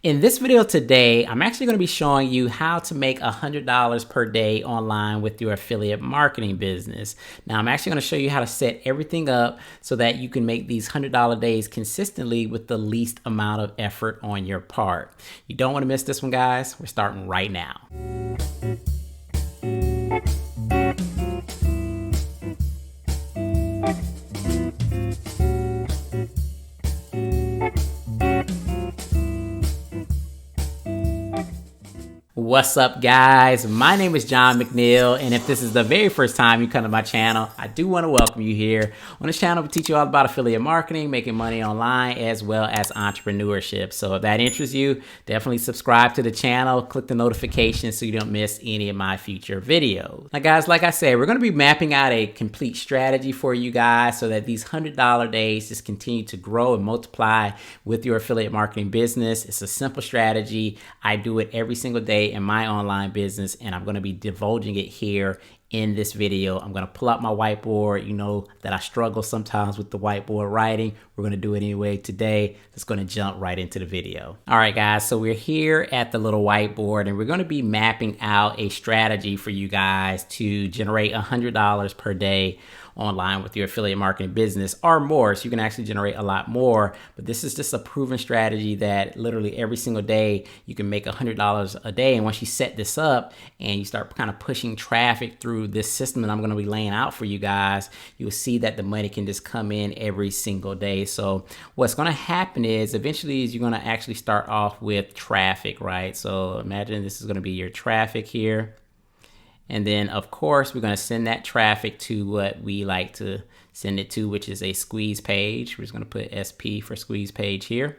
In this video today, I'm actually going to be showing you how to make $100 per day online with your affiliate marketing business. Now, I'm actually going to show you how to set everything up so that you can make these $100 days consistently with the least amount of effort on your part. You don't want to miss this one, guys. We're starting right now. What's up, guys? My name is John McNeil, and if this is the very first time you come to my channel, I do want to welcome you here. On this channel, we teach you all about affiliate marketing, making money online, as well as entrepreneurship. So if that interests you, definitely subscribe to the channel, click the notifications so you don't miss any of my future videos. Now, guys, like I said, we're going to be mapping out a complete strategy for you guys so that these $100 days just continue to grow and multiply with your affiliate marketing business. It's a simple strategy. I do it every single day in my online business, and I'm going to be divulging it here in this video. I'm going to pull out my whiteboard. You know that I struggle sometimes with the whiteboard writing. We're going to do it anyway today. Just going to jump right into the video. All right, guys, so we're here at the little whiteboard, and we're going to be mapping out a strategy for you guys to generate $100 per day online with your affiliate marketing business, or more. So you can actually generate a lot more, but this is just a proven strategy that literally every single day you can make $100 a day. And once you set this up and you start kind of pushing traffic through this system that I'm going to be laying out for you guys, you'll see that the money can just come in every single day. So what's going to happen is eventually you're going to actually start off with traffic, right? So imagine this is going to be your traffic here. And then, of course, we're going to send that traffic to what we like to send it to, which is a squeeze page. We're just going to put SP for squeeze page here.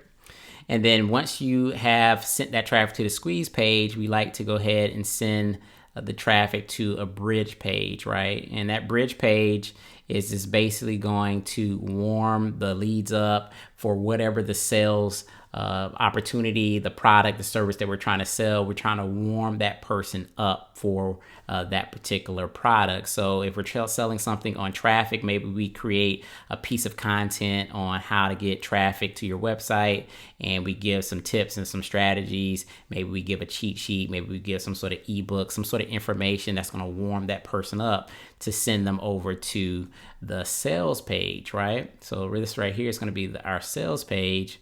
And then once you have sent that traffic to the squeeze page, we like to go ahead and send the traffic to a bridge page, right? And that bridge page is just basically going to warm the leads up for whatever the sales opportunity, the product, the service that we're trying to sell. We're trying to warm that person up for that particular product. So if we're selling something on traffic, maybe we create a piece of content on how to get traffic to your website, and we give some tips and some strategies. Maybe we give a cheat sheet, maybe we give some sort of ebook, some sort of information that's going to warm that person up to send them over to the sales page, right? So this right here is going to be our sales page.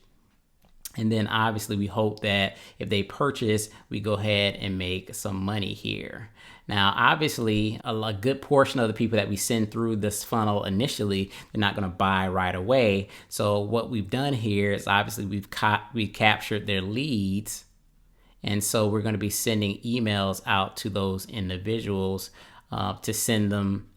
And then obviously we hope that if they purchase, we go ahead and make some money here. Now, obviously, a good portion of the people that we send through this funnel initially, they're not going to buy right away. So what we've done here is obviously we've captured their leads. And so we're going to be sending emails out to those individuals to send them,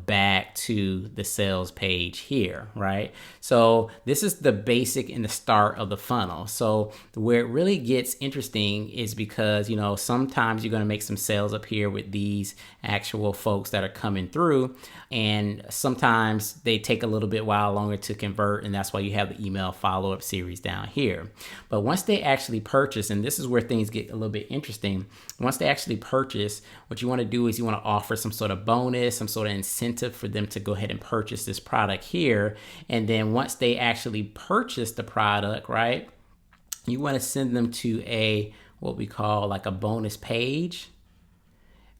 back to the sales page here, right? So this is the basic and the start of the funnel. So where it really gets interesting is because, sometimes you're going to make some sales up here with these actual folks that are coming through, and sometimes they take a little bit while longer to convert, and that's why you have the email follow-up series down here. But once they actually purchase, and this is where things get a little bit interesting, once they actually purchase, what you want to do is you want to offer some sort of bonus, some sort of incentive for them to go ahead and purchase this product here. And then once they actually purchase the product, right, you want to send them to what we call like a bonus page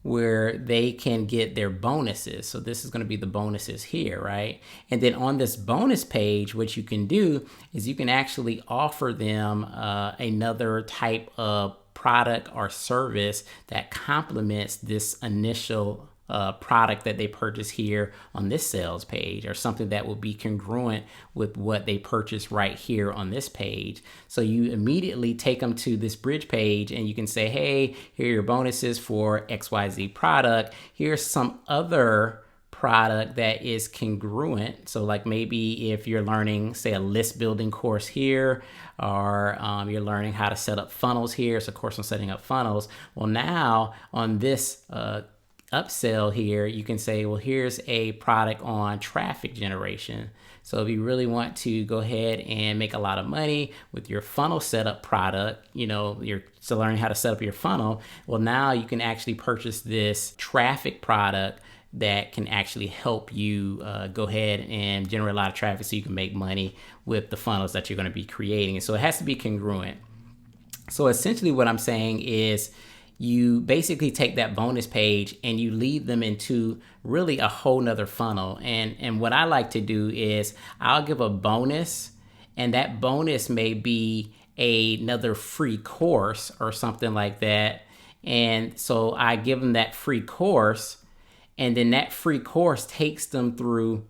where they can get their bonuses. So this is going to be the bonuses here, right? And then on this bonus page, what you can do is you can actually offer them another type of product or service that complements this initial product that they purchase here on this sales page, or something that will be congruent with what they purchase right here on this page. So you immediately take them to this bridge page and you can say, hey, here are your bonuses for XYZ product. Here's some other product that is congruent. So like maybe if you're learning, say, a list building course here, or you're learning how to set up funnels here. It's a course on setting up funnels. Well, now on this upsell here, you can say, well, here's a product on traffic generation. So if you really want to go ahead and make a lot of money with your funnel setup product, you're still learning how to set up your funnel. Well, now you can actually purchase this traffic product that can actually help you go ahead and generate a lot of traffic so you can make money with the funnels that you're going to be creating. And so it has to be congruent. So essentially what I'm saying is you basically take that bonus page and you lead them into really a whole nother funnel. And what I like to do is I'll give a bonus, and that bonus may be another free course or something like that. And so I give them that free course, and then that free course takes them through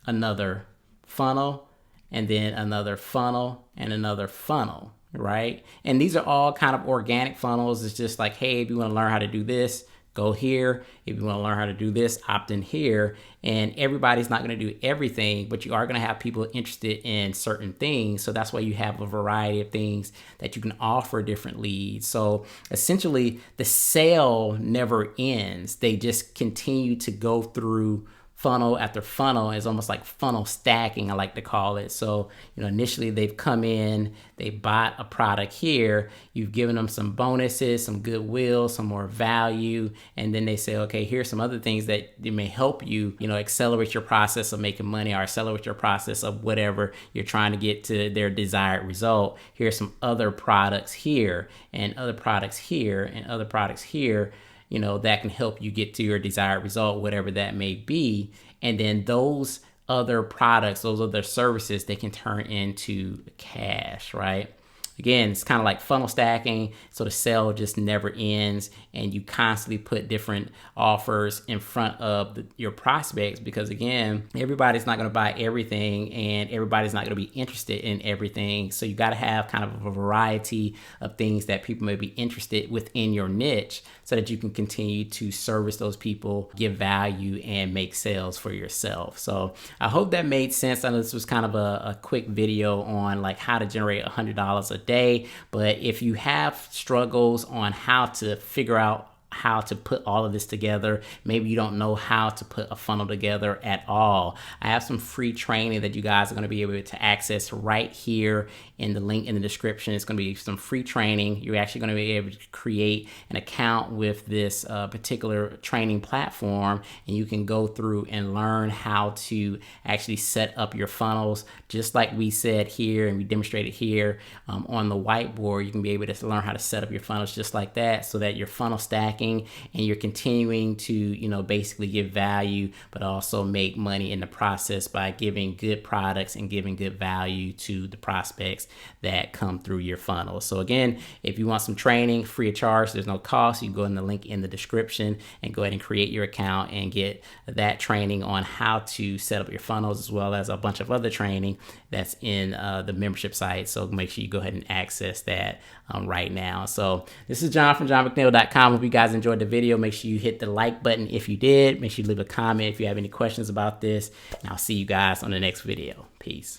another funnel, and then another funnel, and another funnel, right? And these are all kind of organic funnels. It's just like, hey, if you want to learn how to do this, go here. If you want to learn how to do this, opt in here. And everybody's not going to do everything, but you are going to have people interested in certain things. So that's why you have a variety of things that you can offer different leads. So essentially, the sale never ends. They just continue to go through funnel after funnel. Is almost like funnel stacking, I like to call it. So, initially they've come in, they bought a product here, you've given them some bonuses, some goodwill, some more value, and then they say, okay, here's some other things that may help you, accelerate your process of making money, or accelerate your process of whatever you're trying to get to their desired result. Here's some other products here, and other products here, and other products here, that can help you get to your desired result, whatever that may be. And then those other products, those other services, they can turn into cash, right? Again, it's kind of like funnel stacking. So the sale just never ends, and you constantly put different offers in front of your prospects, because again, everybody's not going to buy everything, and everybody's not going to be interested in everything. So you got to have kind of a variety of things that people may be interested within your niche, so that you can continue to service those people, give value, and make sales for yourself. So I hope that made sense. I know this was kind of a quick video on like how to generate $100 a day, but if you have struggles on how to figure out how to put all of this together, maybe you don't know how to put a funnel together at all, I have some free training that you guys are going to be able to access right here in the link in the description. It's going to be some free training. You're actually going to be able to create an account with this particular training platform, and you can go through and learn how to actually set up your funnels, just like we said here and we demonstrated here on the whiteboard. You can be able to learn how to set up your funnels just like that, so that you're funnel stacking and you're continuing to, basically give value, but also make money in the process by giving good products and giving good value to the prospects that come through your funnel. So again, if you want some training free of charge, there's no cost. You go in the link in the description and go ahead and create your account and get that training on how to set up your funnels, as well as a bunch of other training that's in the membership site. So make sure you go ahead and access that right now. So this is John from johnmcneil.com. Hope you guys enjoyed the video. Make sure you hit the like button if you did. Make sure you leave a comment if you have any questions about this. And I'll see you guys on the next video. Peace.